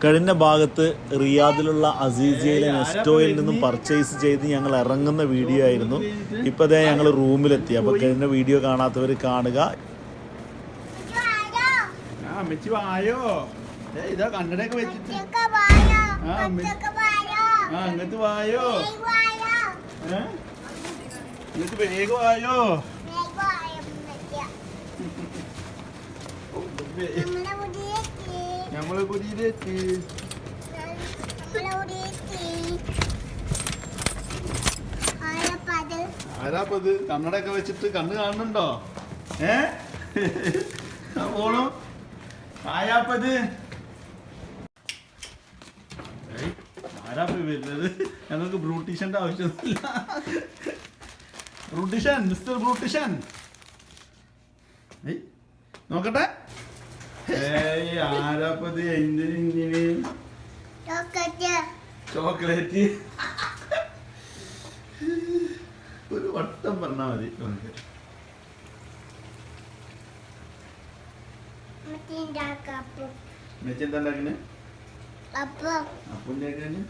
കഴിഞ്ഞ ഭാഗത്ത് റിയാദിലുള്ള അസീസിയയിലെ നെസ്റ്റോയിൽ നിന്നും പർച്ചേസ് ചെയ്ത് ഞങ്ങൾ ഇറങ്ങുന്ന വീഡിയോ ആയിരുന്നു. ഇപ്പോൾ അതേ ഞങ്ങൾ റൂമിലെത്തി. അപ്പോൾ കഴിഞ്ഞ വീഡിയോ കാണാത്തവർ കാണുക. ഇതാ കണ്ണടയൊക്കെ വെച്ചിട്ട് അങ്ങനത്തെ വായോ, എന്നിട്ട് വേഗം വായോ. നമ്മള് പുതിയതെത്തി. ആരാപ്പത് കണ്ണടയൊക്കെ വെച്ചിട്ട് കണ്ണ് കാണുന്നുണ്ടോ? പോണു ആയാപ്പത് ആരാപ്പ വരുന്നത്? ഞങ്ങൾക്ക് ബ്രൂട്ടീഷന്റെ ആവശ്യമൊന്നുമില്ല. ബ്രൂട്ടീഷൻ, മിസ്റ്റർ ബ്രൂട്ടീഷൻ നോക്കട്ടെ. ആരാപ്പത്? എന്തിന് ചോക്ലേറ്റ്? ഒരു വട്ടം പറഞ്ഞാ മതി. മെച്ചെന്താ ഉണ്ടാക്കുന്നത്? അപ്പം ഉണ്ടാക്കാന്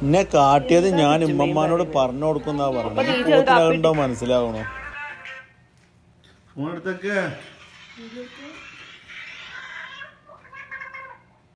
എന്നെ കാട്ടിയത് ഞാൻ ഉമ്മമാനോട് പറഞ്ഞു കൊടുക്കുന്ന പറഞ്ഞത്. മനസ്സിലാവണോ? ഫോൺ എടുത്തേക്ക്.